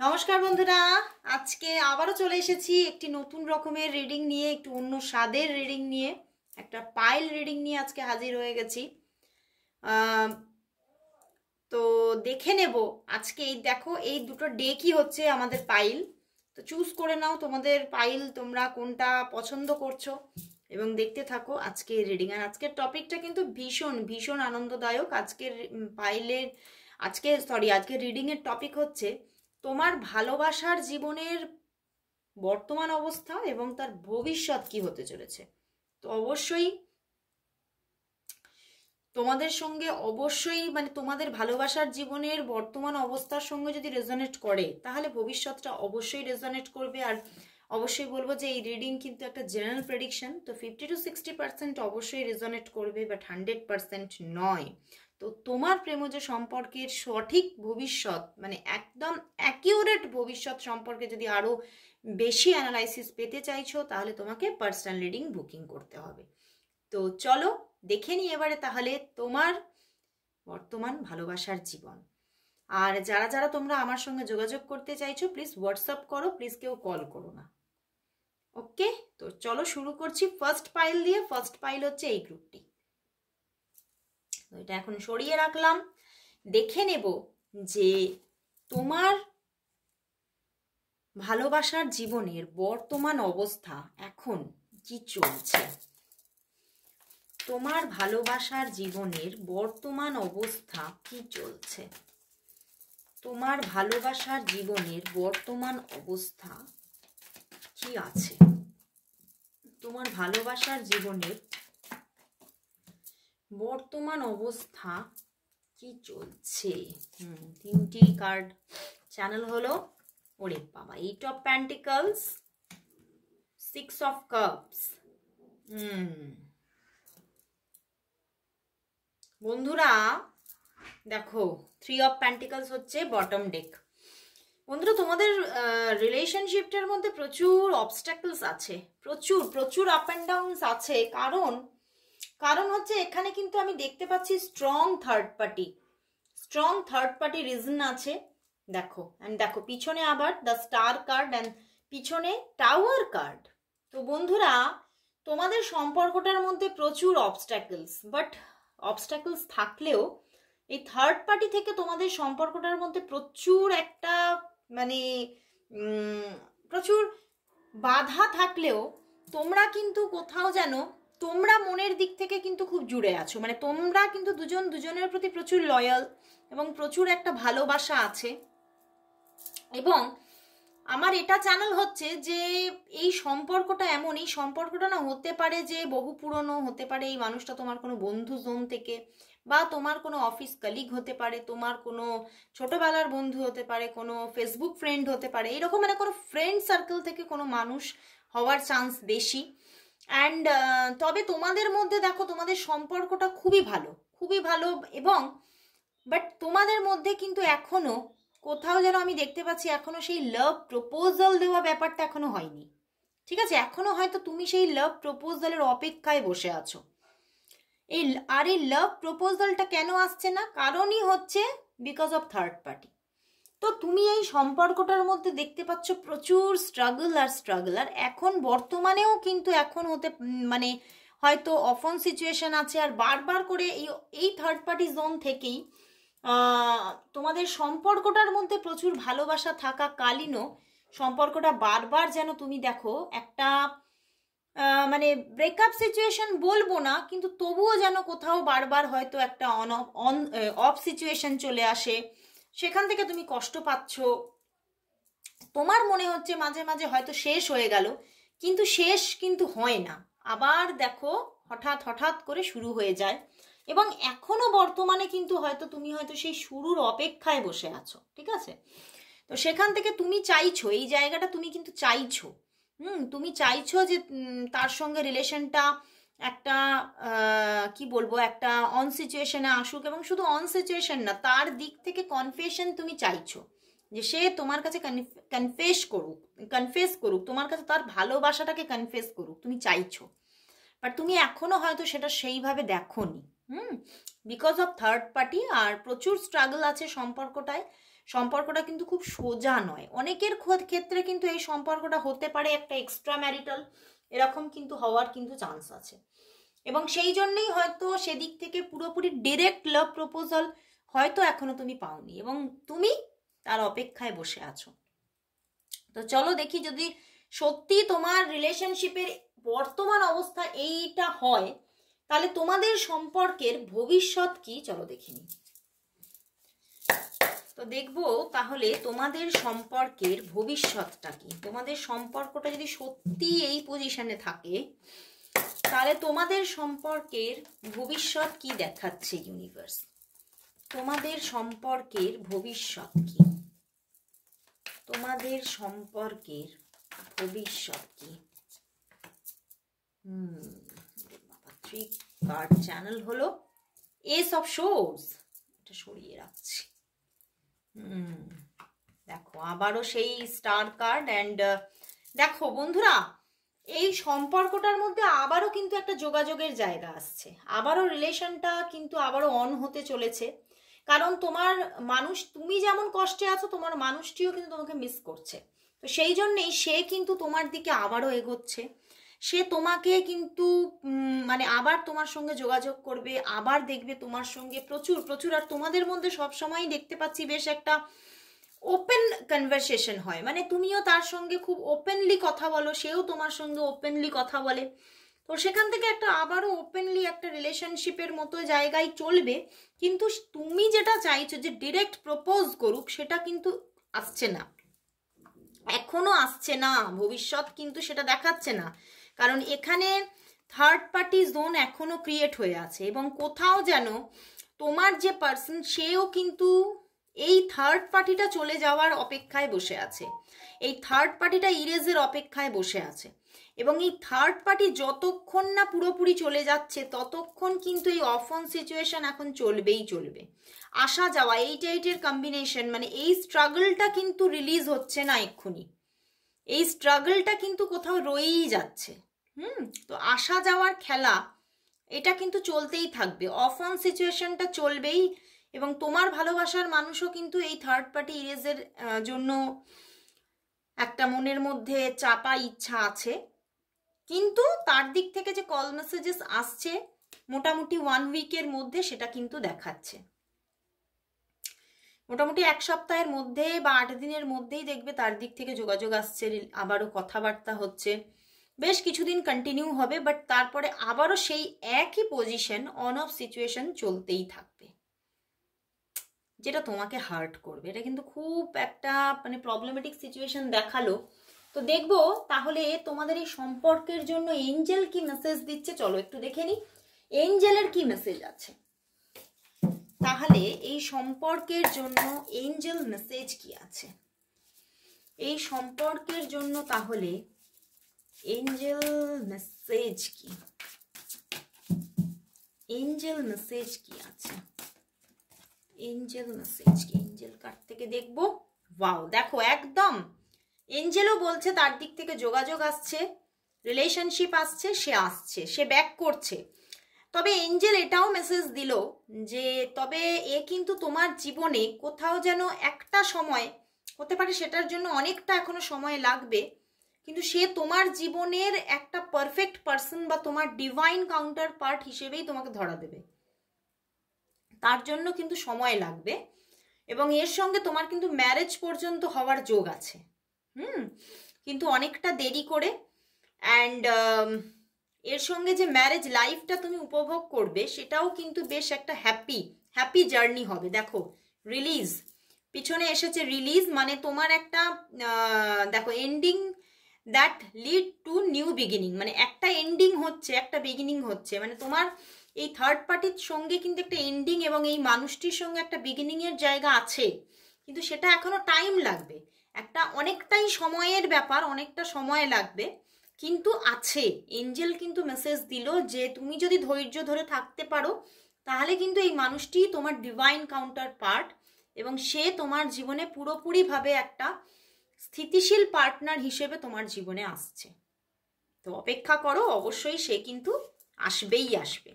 নমস্কার বন্ধুরা, আজকে আবারও চলে এসেছি একটি নতুন রকমের রিডিং নিয়ে, একটু অন্য স্বাদের রিডিং নিয়ে, একটা পাইল রিডিং নিয়ে আজকে হাজির হয়ে গেছি। তো দেখে নেব আজকে এই দেখো এই দুটো ডে কি হচ্ছে আমাদের পাইল। তো চুজ করে নাও তোমাদের পাইল, তোমরা কোনটা পছন্দ করছো এবং দেখতে থাকো আজকে রিডিং। আর আজকের টপিকটা কিন্তু ভীষণ ভীষণ আনন্দদায়ক। আজকের পাইলের আজকের রিডিং এর টপিক হচ্ছে তোমার ভালোবাসার জীবনের বর্তমান অবস্থা এবং তার ভবিষ্যৎ কি হতে চলেছে। তো অবশ্যই তোমাদের সঙ্গে তোমাদের ভালোবাসার জীবনের বর্তমান অবস্থার সঙ্গে যদি রেজোনেট করে তাহলে ভবিষ্যৎটা অবশ্যই রেজোনেট করবে। আর অবশ্যই বলবো যে এই রিডিং কিন্তু একটা জেনারেল প্রেডিকশন, তো 50-60% অবশ্যই রেজোনেট করবে, বাট 100% নয়। তো তোমার প্রেমজ সম্পর্কের সঠিক ভবিষ্যৎ, মানে একদম অ্যাকিউরেট ভবিষ্যৎ সম্পর্কে যদি আরো বেশি অ্যানালাইসিস পেতে চাইছো তাহলে তোমাকে পার্সোনাল রিডিং বুকিং করতে হবে। তো চলো দেখে নি এবারে তাহলে তোমার বর্তমান ভালোবাসার জীবন। আর যারা যারা তোমরা আমার সঙ্গে যোগাযোগ করতে চাইছো প্লিজ হোয়াটসঅ্যাপ করো, প্লিজ কেউ কল করো না। ওকে, তো চলো শুরু করছি ফার্স্ট পাইল দিয়ে। ফার্স্ট পাইল হচ্ছে এই গ্রুপটি, এটা এখন সরিয়ে রাখলাম। দেখে নেব যে তোমার ভালোবাসার জীবনের বর্তমান অবস্থা এখন কি চলছে। তোমার ভালোবাসার জীবনের বর্তমান অবস্থা কি চলছে, তোমার ভালোবাসার জীবনের বর্তমান অবস্থা কি আছে, তোমার ভালোবাসার জীবনের বর্তমান অবস্থা কি চলছে। তিনটি কার্ড চ্যানেল হলো, ওরে বাবা, 8 অফ পেন্টিকলস, 6 অফ কাপস। বন্ধুরা দেখো 3 অফ পেন্টিকলস হচ্ছে বটম ডেক। বন্ধুরা তোমাদের রিলেশনশিপটার মধ্যে প্রচুর অবস্ট্যাকলস আছে, প্রচুর প্রচুর আপ অ্যান্ড ডাউনস আছে। কারণ হচ্ছে এখানে কিন্তু আমি দেখতে পাচ্ছি স্ট্রং থার্ড পার্টি রিজন আছে। দেখো অ্যান্ড দেখো পিছনে আবার দ্য স্টার কার্ড অ্যান্ড পিছনে টাওয়ার কার্ড। তো বন্ধুরা তোমাদের সম্পর্কটার মধ্যে প্রচুর অবস্ট্যাকলস থাকলেও এই থার্ড পার্টি থেকে তোমাদের সম্পর্কটার মধ্যে প্রচুর একটা মানে প্রচুর বাধা থাকলেও তোমরা কিন্তু কোথাও যেন তোমরা মনের দিক থেকে কিন্তু খুব জুড়ে আছো, মানে তোমরা কিন্তু দুজন দুজনের প্রতি প্রচুর লয়াল এবং প্রচুর একটা ভালোবাসা আছে। এবং আমার এটা চ্যানেল হচ্ছে যে এই সম্পর্কটা এমন, এই সম্পর্কটা না হতে পারে যে বহু পুরনো, হতে পারে এই মানুষটা তোমার কোনো বন্ধু জোন থেকে, বা তোমার কোনো অফিস কলিগ হতে পারে, তোমার কোনো ছোটবেলার বন্ধু হতে পারে, কোনো ফেসবুক ফ্রেন্ড হতে পারে, এরকম মানে কোনো ফ্রেন্ড সার্কেল থেকে কোনো মানুষ হওয়ার চান্স বেশি। অ্যান্ড তবে তোমাদের মধ্যে দেখো তোমাদের সম্পর্কটা খুবই ভালো এবং বাট তোমাদের মধ্যে কিন্তু এখনো কোথাও যেন আমি দেখতে পাচ্ছি এখনো সেই লাভ প্রপোজাল দেওয়া ব্যাপারটা এখনো হয়নি। ঠিক আছে, এখনো হয়তো তুমি সেই লাভ প্রপোজালের অপেক্ষায় বসে আছো। এই লাভ প্রপোজালটা কেন আসছে না, কারণই হচ্ছে বিকজ অফ থার্ড পার্টি। তো তুমি এই সম্পর্কটার মধ্যে দেখতে পাচ্ছ প্রচুর স্ট্রাগল আর এখন বর্তমানেও কিন্তু এখন হতে মানে হয়তো অফন সিচুয়েশন আছে। আর বারবার করে এই থার্ড পার্টি জোন থেকেই তোমাদের সম্পর্কটার মধ্যে প্রচুর ভালোবাসা থাকা কালীনও সম্পর্কটা বারবার যেন তুমি দেখো একটা মানে ব্রেকআপ সিচুয়েশন বলবো না, কিন্তু তবুও যেন কোথাও বারবার হয়তো একটা অফ সিচুয়েশন চলে আসে, সেখান থেকে তুমি কষ্ট পাচ্ছ। তোমার মনে হচ্ছে মাঝে মাঝে হয়তো শেষ হয়ে গেল, কিন্তু শেষ কিন্তু হয় না, আবার দেখো হঠাৎ করে শুরু হয়ে যায়। এবং এখনো বর্তমানে কিন্তু হয়তো তুমি হয়তো সেই শুরুর অপেক্ষায় বসে আছো। ঠিক আছে, তো সেখান থেকে তুমি চাইছো, এই জায়গাটা তুমি কিন্তু চাইছো, তুমি চাইছো যে তার সঙ্গে রিলেশনটা একটা কি বলবো, একটা অন সিচুয়েশনে আসুক, এবং শুধু অন সিচুয়েশন না, তার দিক থেকে কনফেশন তুমি চাইছো যে সে তোমার কাছে কনফেস করুক, তোমার কাছে তার ভালোবাসাটাকে কনফেস করুক, তুমি চাইছো। বাট তুমি এখনো হয়তো সেটা সেইভাবে দেখোনি, বিকজ অফ থার্ড পার্টি। আর প্রচুর স্ট্রাগল আছে সম্পর্কটায়, সম্পর্কটা কিন্তু খুব সোজা নয়। অনেকের ক্ষেত্রে কিন্তু এই সম্পর্কটা হতে পারে একটা এক্সট্রা ম্যারিটাল, এরকম কিন্তু হওয়ার কিন্তু চান্স আছে। এবং সেই জন্যই হয়তো সেদিক থেকে পুরোপুরি ডিরেক্ট লাভ প্রপোজাল হয়তো এখনো তুমি পাওনি এবং তুমি তার অপেক্ষায় বসে আছো। তো চলো দেখি যদি সত্যি তোমার রিলেশনশিপের বর্তমান অবস্থা এইটা হয়, তাহলে তোমাদের সম্পর্কের ভবিষ্যৎ কি, চলো দেখে নিই। তো দেখবো তাহলে তোমাদের সম্পর্কের ভবিষ্যৎটা কি। তোমাদের সম্পর্কটা যদি সত্যি এই পজিশনে থাকে, তাহলে তোমাদের সম্পর্কের ভবিষ্যৎ কি দেখাচ্ছে ইউনিভার্স। তোমাদের সম্পর্কের ভবিষ্যৎ কি, তোমাদের সম্পর্কের ভবিষ্যৎ কি। থ্রি কার্ড চ্যানেল হলো এস অফ সোর্স, এটা সরিয়ে রাখছি। দেখো আবারও সেই স্টার কার্ড। অ্যান্ড দেখো বন্ধুরা, এই সম্পর্কটার মধ্যে আবারও কিন্তু একটা যোগাযোগের জায়গা আসছে, আবারও রিলেশনটা কিন্তু আবারও অন হতে চলেছে। কারণ তোমার মানুষ, তুমি যেমন কষ্টে আছো, তোমার মানুষটিও কিন্তু তোমাকে মিস করছে। তো সেই জন্যেই সে কিন্তু তোমার দিকে আবারও এগোচ্ছে। সে তোমাকে কিন্তু মানে আবার তোমার সঙ্গে যোগাযোগ করবে, আবার দেখবে তোমার সঙ্গে প্রচুর প্রচুর। আর তোমাদের মধ্যে সবসময়ই দেখতে পাচ্ছি বেশ একটা ওপেন কনভারসেশন হয়, মানে তুমিও তার সঙ্গে খুব ওপেনলি কথা বলো, সেও তোমার সঙ্গে ওপেনলি কথা বলে। তো সেখান থেকে একটা আবারও ওপেনলি একটা রিলেশনশিপের মতো জায়গায় চলবে। কিন্তু তুমি যেটা চাইছো যে ডিরেক্ট প্রপোজ করুক, সেটা কিন্তু আসছে না, এখনো আসছে না। ভবিষ্যৎ কিন্তু সেটা দেখাচ্ছে না, কারণ এখানে থার্ড পার্টি জোন এখনো ক্রিয়েট হয়ে আছে এবং কোথাও যেন তোমার যে পার্সন, সেও কিন্তু এই থার্ড পার্টিটা চলে যাওয়ার অপেক্ষায় বসে আছে, এই থার্ড পার্টিটা ইরেজের অপেক্ষায় বসে আছে। এবং এই থার্ড পার্টি যতক্ষণ না পুরোপুরি চলে যাচ্ছে, ততক্ষণ কিন্তু এই অফ অন সিচুয়েশন এখন চলবেই চলবে। আসা যাওয়া 8-8-এর কম্বিনেশন, মানে এই স্ট্রাগলটা কিন্তু রিলিজ হচ্ছে না এক্ষুনি, এই স্ট্রাগলটা কিন্তু কোথাও রয়েই যাচ্ছে। তো আসা যাওয়ার খেলা এটা কিন্তু চলতেই থাকবে, অফ অন সিচুয়েশনটা চলবেই। এবং তোমার ভালোবাসার মানুষও কিন্তু এই থার্ড পার্টি ইরেজের জন্য একটা মনের মধ্যে চাপা ইচ্ছা আছে। কিন্তু তার দিক থেকে যে কল মেসেজেস আসছে মোটামুটি 1 উইকের মধ্যে, সেটা কিন্তু দেখাচ্ছে মোটামুটি 1 সপ্তাহের মধ্যে বা 8 দিনের মধ্যেই দেখবে তার দিক থেকে যোগাযোগ আসছে, আবারও কথাবার্তা হচ্ছে, বেশ কিছুদিন কন্টিনিউ হবে। বাট তারপরে আবারও সেই একই পজিশন, অন অফ সিচুয়েশন চলতেই থাকবে, যেটা তোমাকে হার্ট করবে। এটা কিন্তু খুব একটা মানে প্রবলেমেটিক সিচুয়েশন দেখালো। তো দেখবো তাহলে তোমাদের এই সম্পর্কের জন্য এঞ্জেল কি মেসেজ দিচ্ছে, চলো একটু দেখে নি এঞ্জেলের কি মেসেজ আছে। তাহলে এই সম্পর্কের জন্য এঞ্জেল মেসেজ কি আছে, এই সম্পর্কের জন্য তাহলে এঞ্জেল মেসেজ কি, এঞ্জেল মেসেজ কি আছে, এঞ্জেল মেসেজ কি। এঞ্জেল কার্ড থেকে দেখবো, ওয়াও দেখো একদম এঞ্জেলও বলছে তার দিক থেকে যোগাযোগ আসছে, রিলেশনশিপ আসছে, সে ব্যাক করছে। তবে এঞ্জেল এটাও মেসেজ দিল যে তবে এ কিন্তু তোমার জীবনে কোথাও যেন একটা সময় হতে পারে, সেটার জন্য অনেকটা এখনো সময় লাগবে, কিন্তু সে তোমার জীবনের একটা পারফেক্ট পার্সন বা তোমার ডিভাইন কাউন্টার পার্ট হিসেবেই তোমাকে ধরা দেবে। তার জন্য কিন্তু সময় লাগবে এবং এর সঙ্গে তোমার কিন্তু ম্যারেজ পর্যন্ত হওয়ার যোগ আছে, কিন্তু অনেকটা দেরি করে। অ্যান্ড এর সঙ্গে যে ম্যারেজ লাইফটা তুমি উপভোগ করবে, সেটাও কিন্তু বেশ একটা হ্যাপি জার্নি হবে। দেখো রিলিজ পিছনে এসেছে, রিলিজ মানে তোমার একটা দেখো ending that lead to new beginning, মানে একটা এন্ডিং হচ্ছে, একটা বিগিনিং হচ্ছে, মানে তোমার এই থার্ড পার্টির সঙ্গে কিন্তু একটা এন্ডিং এবং এই মানুষটির সঙ্গে একটা বিগিনিং এর জায়গা আছে, কিন্তু সেটা এখনো টাইম লাগবে, একটা অনেকটাই সময়ের ব্যাপার, অনেকটা সময় লাগবে, কিন্তু আছে। এঞ্জেল কিন্তু মেসেজ দিল যে তুমি যদি ধৈর্য ধরে থাকতে পারো, তাহলে কিন্তু এই মানুষটি তোমার ডিভাইন কাউন্টার পার্ট এবং সে তোমার জীবনে পুরোপুরিভাবে একটা স্থিতিশীল পার্টনার হিসেবে তোমার জীবনে আসছে। তো অপেক্ষা করো, অবশ্যই সে কিন্তু আসবেই আসবে।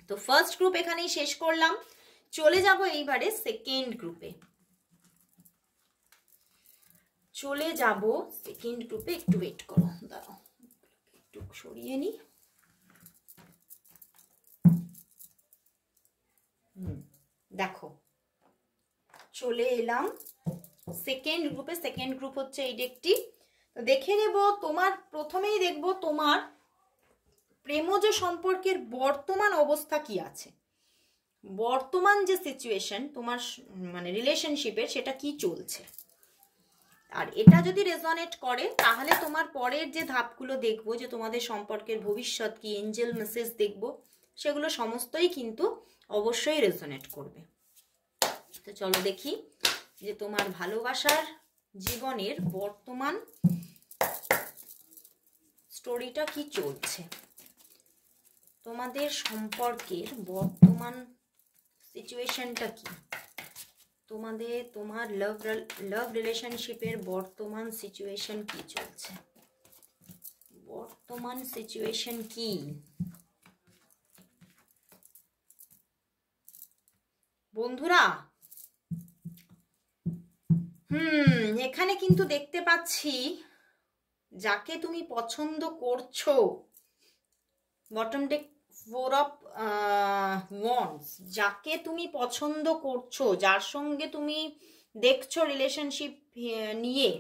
তো ফার্স্ট গ্রুপ এখানেই শেষ করলাম, চলে যাব এইবারে সেকেন্ড গ্রুপে। চলে যাব সেকেন্ড গ্রুপে। একটু ওয়েট করো, দাঁড়াও একটু সরিয়ে নি। দেখো চলে এলাম সেকেন্ড গ্রুপে। সেকেন্ড গ্রুপ হচ্ছে এই ডেকটি। তো দেখে নেব, তোমার প্রথমেই দেখব তোমার প্রেমজ সম্পর্কের বর্তমান অবস্থা কি আছে, বর্তমান যে সিচুয়েশন তোমার মানে রিলেশনশিপের, সেটা কি চলছে। আর এটা যদি রেজনেট করে তাহলে তোমার পরের যে ধাপগুলো দেখবো, যে তোমাদের সম্পর্কের ভবিষ্যৎ কি, এঞ্জেল মেসেজ দেখবো, সেগুলো সমস্তই কিন্তু অবশ্যই রেজনেট করবে। তো চলো দেখি যে তোমার ভালোবাসার জীবনের বর্তমান স্টোরিটা কি চলছে, তোমাদের সম্পর্কের বর্তমান সিচুয়েশনটা কি, তোমার লাভ রিলেশনশিপের বর্তমান সিচুয়েশন কি চলছে, বর্তমান সিচুয়েশন কি। বন্ধুরা এখানে কিন্তু দেখতে পাচ্ছি যাকে তুমি পছন্দ করছো, বটম ডেক 4 অফ ওয়ান্ডস, যাকে তুমি পছন্দ করছো, যার সঙ্গে তুমি দেখছো রিলেশনশিপ নিয়ে,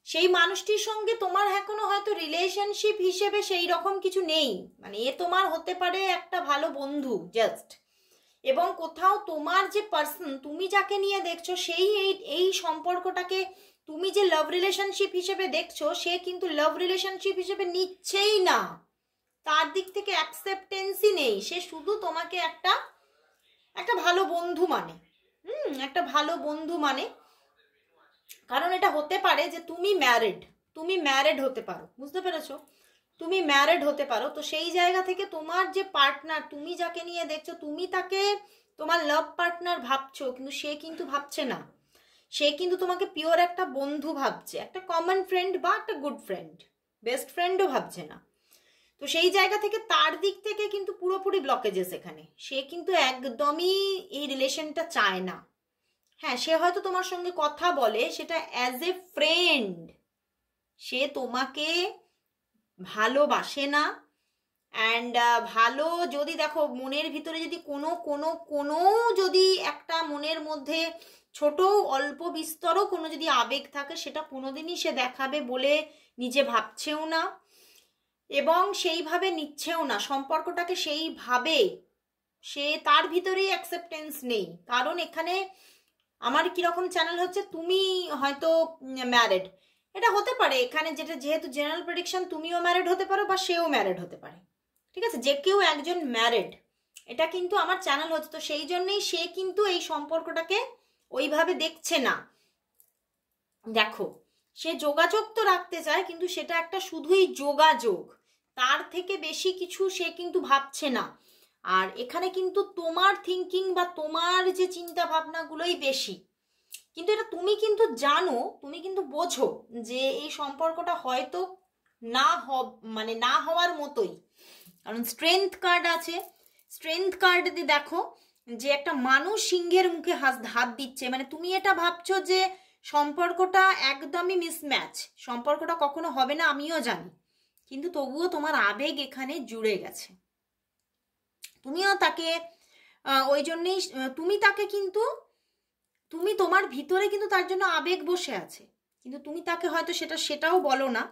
সেই মানুষটির সঙ্গে তোমার এখনো হয়তো রিলেশনশিপ হিসেবে সেই রকম কিছু নেই। মানে এ তোমার হতে পারে একটা ভালো বন্ধু জাস্ট, এবং কোথাও তোমার যে পার্সন, তুমি যাকে নিয়ে দেখছো, সেই এই সম্পর্কটাকে তুমি যে লাভ রিলেশনশিপ হিসেবে দেখছো, সে কিন্তু লাভ রিলেশনশিপ হিসেবে নিচ্ছেই না, তার দিক থেকে অ্যাকসেপ্টেন্সই নেই। সে শুধু তোমাকে একটা ভালো বন্ধু মানে, একটা ভালো বন্ধু মানে। কারণ এটা হতে পারে যে তুমি ম্যারিড হতে পারো, বুঝতে পেরেছো, তুমি ম্যারিড হতে পারো। তো সেই জায়গা থেকে তোমার যে পার্টনার, তুমি যাকে নিয়ে দেখছো, তুমি তাকে তোমার লাভ পার্টনার ভাবছো, কিন্তু সে কিন্তু ভাবছে না। সে কিন্তু তোমাকে পিওর একটা বন্ধু ভাবছে, একটা কমন ফ্রেন্ড বা একটা গুড ফ্রেন্ড, বেস্ট ফ্রেন্ডও ভাবছে না। তো সেই জায়গা থেকে তার দিক থেকে কিন্তু পুরোপুরি ব্লকেজেস এখানে। সে কিন্তু একদমই এই রিলেশনটা চায় না। হ্যাঁ, সে হয়তো তোমার সঙ্গে কথা বলে, সেটা অ্যাজ এ ফ্রেন্ড, সে তোমাকে ভালোবাসে না। অ্যান্ড ভালো যদি দেখো, মনের ভিতরে যদি কোনো যদি একটা মনের মধ্যে ছোট অল্প বিস্তরও কোনো যদি আবেগ থাকে, সেটা কোনোদিনই সে দেখাবে বলে নিজে ভাবছেও না, এবং সেইভাবে নিচ্ছেও না সম্পর্কটাকে। সেইভাবে সে তার ভিতরেই অ্যাকসেপ্টেন্স নেই। কারণ এখানে আমার কিরকম চ্যানেল হচ্ছে, তুমি হয়তো ম্যারিড, এটা হতে পারে এখানে, যেহেতু জেনারেল প্রেডিকশন, তুমিও ম্যারিড হতে পারো বা সেও ম্যারিড হতে পারে, ঠিক আছে, যে কেউ একজন ম্যারিড, এটা কিন্তু আমার চ্যানেল হচ্ছে। তো সেই জন্যই সে কিন্তু এই সম্পর্কটাকে ওইভাবে দেখছে না। দেখো, সে যোগাযোগ তো রাখতে চায়, কিন্তু সেটা একটা শুধুই যোগাযোগ, তার থেকে বেশি কিছু সে কিন্তু ভাবছে না। আর এখানে কিন্তু তোমার থিঙ্কিং বা তোমার যে চিন্তা ভাবনাগুলোই বেশি। কিন্তু এটা তুমি কিন্তু জানো, তুমি কিন্তু বোঝো যে এই সম্পর্কটা হয়তো মানে না হওয়ার মতোই। কারণ স্ট্রেংথ কার্ড আছে, স্ট্রেংথ কার্ড দিয়ে দেখো যে একটা মানুষ সিংহের মুখে হাত দিচ্ছে। মানে তুমি এটা ভাবছো যে সম্পর্কটা একদমই মিসম্যাচ, সম্পর্কটা কখনো হবে না, আমিও জানি, কিন্তু তবুও তোমার আবেগ এখানে জুড়ে গেছে। তুমিও তাকে ওই জন্যই তুমি তাকে কিন্তু, তুমি তোমার ভিতরে কিন্তু তার জন্য আবেগ বসে আছে, কিন্তু তুমি তাকে হয়তো সেটাও বলো না।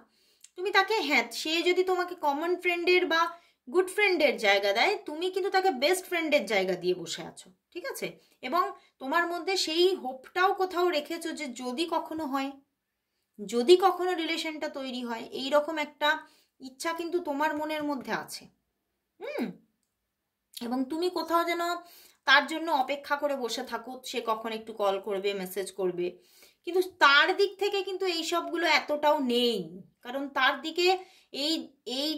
তুমি তাকে, হ্যাঁ, সে যদি তোমাকে কমন ফ্রেন্ডের বা গুড ফ্রেন্ডের জায়গা দেয়, তুমি কিন্তু তাকে বেস্ট ফ্রেন্ডের জায়গা দিয়ে বসে আছো, ঠিক আছে। এবং তোমার মধ্যে সেই হোপটাও কোথাও রেখেছো যে যদি কখনো হয়, যদি কখনো রিলেশনটা তৈরি হয়, এই রকম একটা ইচ্ছা কিন্তু তোমার মনের মধ্যে আছে। এবং তুমি কোথাও যেন তার জন্য অপেক্ষা করে বসে থাকো, সে কখন একটু কল করবে, মেসেজ করবে, কিন্তু তার দিক থেকে কিন্তু এই সবগুলো এতটাও নেই। কারণ তার দিকে এই এই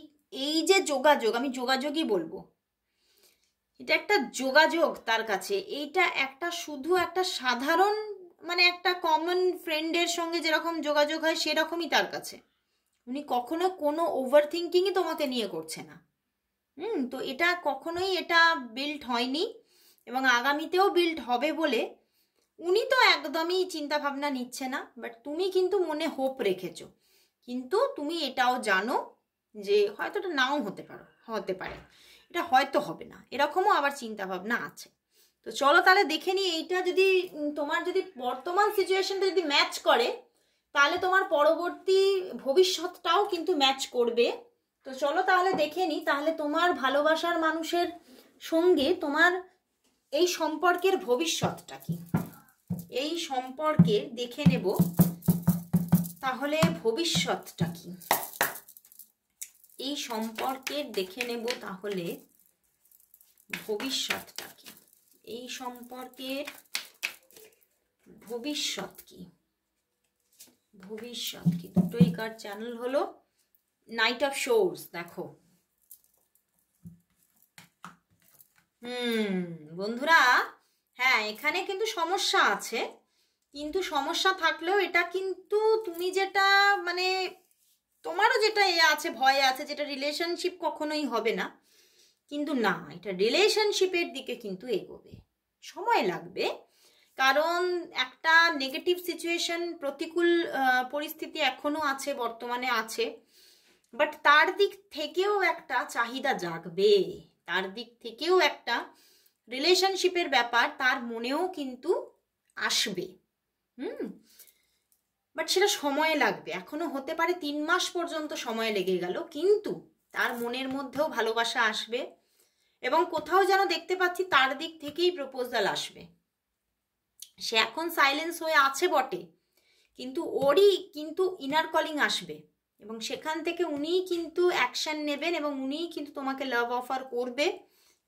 এই যে যোগাযোগ, আমি যোগাযোগই বলবো, এটা একটা যোগাযোগ তার কাছে। এইটা একটা শুধু একটা সাধারণ, মানে একটা কমন ফ্রেন্ডের সঙ্গে যেরকম যোগাযোগ হয় সেরকমই তার কাছে। উনি কখনো কোনো ওভার থিঙ্কিংই তোমাকে নিয়ে করছে না। তো এটা কখনোই এটা বিল্ড হয়নি, এবং আগামীতেও বিল্ড হবে বলে উনি তো একদমই চিন্তা ভাবনা নিচ্ছে না, বাট তুমি কিন্তু মনে হোপ রেখেছো, কিন্তু তুমি এটাও জানো যে হয়তো এটা নাও হতে পারে, এটা হয়তো হবে না, এরকমও আবার চিন্তা ভাবনা আছে। তো চলো তাহলে দেখে নিই, এইটা যদি তোমার যদি বর্তমান সিচুয়েশনটা যদি ম্যাচ করে, তাহলে তোমার পরবর্তী ভবিষ্যৎটাও কিন্তু ম্যাচ করবে। তো চলো তাহলে দেখে নিই, তাহলে তোমার ভালোবাসার মানুষের সঙ্গে তোমার এই সম্পর্কের ভবিষ্যৎটা কি, এই সম্পর্কে দেখে নেব তাহলে ভবিষ্যৎটা কি, এই সম্পর্কের দেখে নেব তাহলে ভবিষ্যৎটা কি, এই সম্পর্কের ভবিষ্যৎ কি, ভবিষ্যৎ কি। দুটোই কার চ্যানেল হলো নাইট অফ শোর্স। দেখো বন্ধুরা, হ্যাঁ এখানে কিন্তু সমস্যা আছে, কিন্তু সমস্যা থাকলেও এটা কিন্তু তুমি যেটা মানে তোমারও যেটা আছে, ভয় আছে, যেটা রিলেশনশিপ কখনোই হবে না, কিন্তু না, এটা রিলেশনশিপের দিকে কিন্তু এগোবে, সময় লাগবে। কারণ একটা নেগেটিভ সিচুয়েশন, প্রতিকূল পরিস্থিতি এখনো আছে, বর্তমানে আছে, বাট তার দিক থেকেও একটা চাহিদা জাগবে, তার দিক থেকেও একটা রিলেশনশিপের ব্যাপার তার মনেও কিন্তু আসবে। বাট সেটা সময় লাগবে, এখনো হতে পারে 3 মাস পর্যন্ত সময় লেগে গেল, কিন্তু তার মনের মধ্যেও ভালোবাসা আসবে, এবং কোথাও যেন দেখতে পাচ্ছি তার দিক থেকেই প্রপোজাল আসবে। সে এখন সাইলেন্স হয়ে আছে বটে, কিন্তু ওরই কিন্তু ইনার কলিং আসবে, এবং সেখান থেকে উনিই কিন্তু অ্যাকশন নেবেন, এবং উনিই কিন্তু তোমাকে লাভ অফার করবে,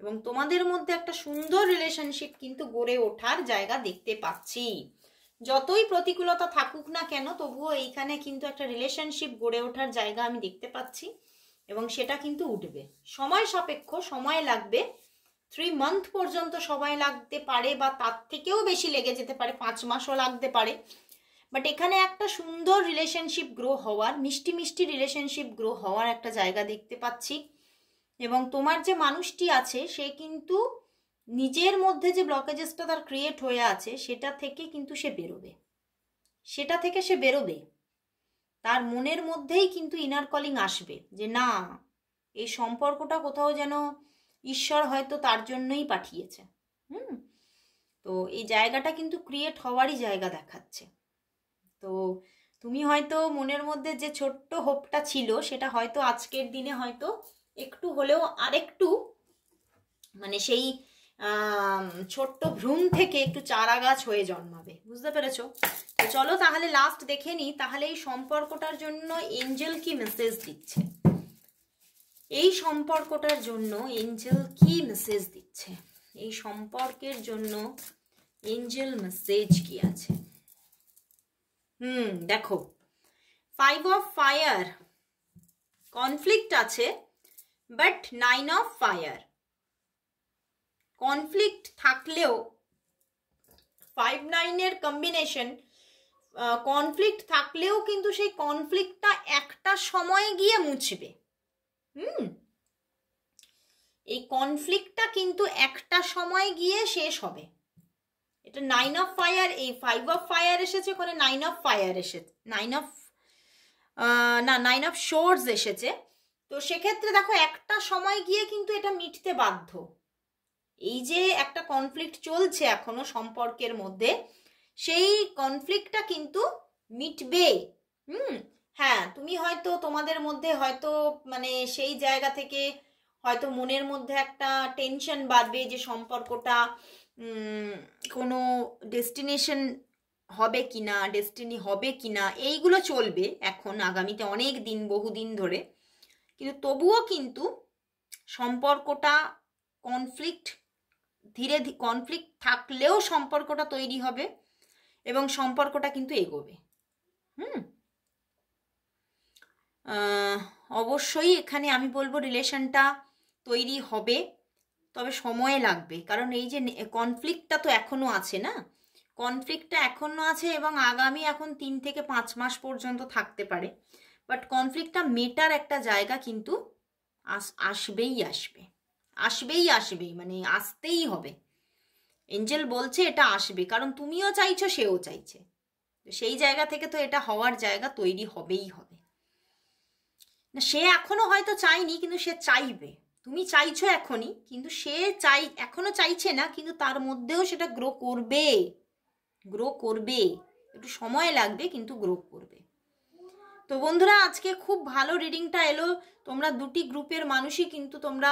এবং তোমাদের মধ্যে একটা সুন্দর রিলেশনশিপ কিন্তু গড়ে ওঠার জায়গা দেখতে পাচ্ছি। যতই প্রতিকূলতা থাকুক না কেন, তবুও এইখানে কিন্তু একটা রিলেশনশিপ গড়ে ওঠার জায়গা আমি দেখতে পাচ্ছি, এবং সেটা কিন্তু উঠবে। সময় সাপেক্ষ, সময় লাগবে, 3 মান্থ পর্যন্ত সময় লাগতে পারে, বা তার থেকেও বেশি লেগে যেতে পারে, 5 মাসও লাগতে পারে, বাট এখানে একটা সুন্দর রিলেশনশিপ গ্রো হওয়ার, মিষ্টি মিষ্টি রিলেশনশিপ গ্রো হওয়ার একটা জায়গা দেখতে পাচ্ছি। এবং তোমার যে মানুষটি আছে সে কিন্তু নিজের মধ্যে যে ব্লকেজেসটা তার ক্রিয়েট হয়ে আছে সেটা থেকে কিন্তু সে বেরোবে, সেটা থেকে সে বেরোবে, তার মনের মধ্যেই কিন্তু ইনার কলিং আসবে যে না, এই সম্পর্কটা কোথাও যেন ঈশ্বর হয়তো তার জন্যই পাঠিয়েছে। তো এই জায়গাটা কিন্তু ক্রিয়েট হওয়ারই জায়গা দেখাচ্ছে। তো তুমি হয়তো মনের মধ্যে যে ছোট্ট হোপটা ছিল সেটা হয়তো আজকের দিনে হয়তো একটু হলেও আরেকটু মানে সেই ছোট্ট ভ্রূণ থেকে একটু চারা গাছ হয়ে জন্মাবে, বুঝতে পেরেছো? তো চলো তাহলে লাস্ট দেখে নিই, তাহলে এই সম্পর্কটার জন্য এঞ্জেল কি মেসেজ দিচ্ছে, এই সম্পর্কটার জন্য এঞ্জেল কি মেসেজ দিচ্ছে, এই সম্পর্কের জন্য এঞ্জেল মেসেজ কি আছে। দেখো 5 অফ ফায়ার, কনফ্লিক্ট আছে, বাট 9 অফ ফায়ার, কনফ্লিক্ট থাকলেও 5-9 এর কম্বিনেশন, কনফ্লিক্ট থাকলেও কিন্তু সেই কনফ্লিক্টটা একটা সময় গিয়ে মুছবে। এই কনফ্লিক্টটা কিন্তু একটা সময় গিয়ে শেষ হবে। এটা 9 অফ ফায়ার, এই 5 অফ ফায়ার এসেছে, ওখানে 9 অফ ফায়ার এসেছে, 9 অফ শোর্স এসেছে। তো সেক্ষেত্রে দেখো একটা সময় গিয়ে কিন্তু এটা মিটতে বাধ্য। এই যে একটা কনফ্লিক্ট চলছে এখনো সম্পর্কের মধ্যে, সেই কনফ্লিক্টটা কিন্তু মিটবে। হ্যাঁ, তুমি হয়তো তোমাদের মধ্যে হয়তো মানে সেই জায়গা থেকে হয়তো মনের মধ্যে একটা টেনশন বাড়বে যে সম্পর্কটা কোনো ডেস্টিনেশন হবে কিনা, ডেস্টিনি হবে কিনা, এইগুলো চলবে এখন আগামীতে অনেক দিন, বহুদিন ধরে। কিন্তু তবুও কিন্তু সম্পর্কটা কনফ্লিক্ট কনফ্লিক্ট থাকলেও সম্পর্কটা তৈরি হবে, এবং সম্পর্কটা কিন্তু এগোবে। অবশ্যই এখানে আমি বলবো রিলেশনটা তৈরি হবে, তবে সময় লাগবে, কারণ এই যে কনফ্লিক্টটা তো এখনো আছে না, কনফ্লিক্টটা এখনো আছে, এবং আগামী এখন 3 থেকে 5 মাস পর্যন্ত থাকতে পারে, বাট কনফ্লিক্টটা মেটার একটা জায়গা কিন্তু আসবেই, মানে আসতেই হবে। এঞ্জেল বলছে এটা আসবে, কারণ তুমিও চাইছো, সেও চাইছে। তো সেই জায়গা থেকে তো এটা হওয়ার জায়গা তৈরি হবেই হবে। না, সে এখনো হয়তো চায়নি, কিন্তু সে চাইবে। তুমি চাইছো এখনই, কিন্তু সে এখনো চাইছে না, কিন্তু তার মধ্যেও সেটা গ্রো করবে, একটু সময় লাগবে, কিন্তু গ্রো করবে। তো বন্ধুরা, আজকে খুব ভালো রিডিংটা এলো। তোমরা দুটি গ্রুপের মানুষই কিন্তু তোমরা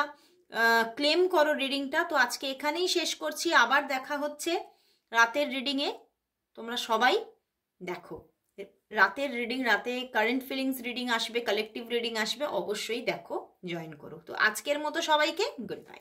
ক্লেম করো রিডিংটা। তো আজকে এখানেই শেষ করছি, আবার দেখা হচ্ছে রাতের রিডিংয়ে। তোমরা সবাই দেখো রাতের রিডিং, রাতে কারেন্ট ফিলিংস রিডিং আসবে, কালেকটিভ রিডিং আসবে, অবশ্যই দেখো, জয়েন করো। তো আজকের মতো সবাইকে গুড বাই।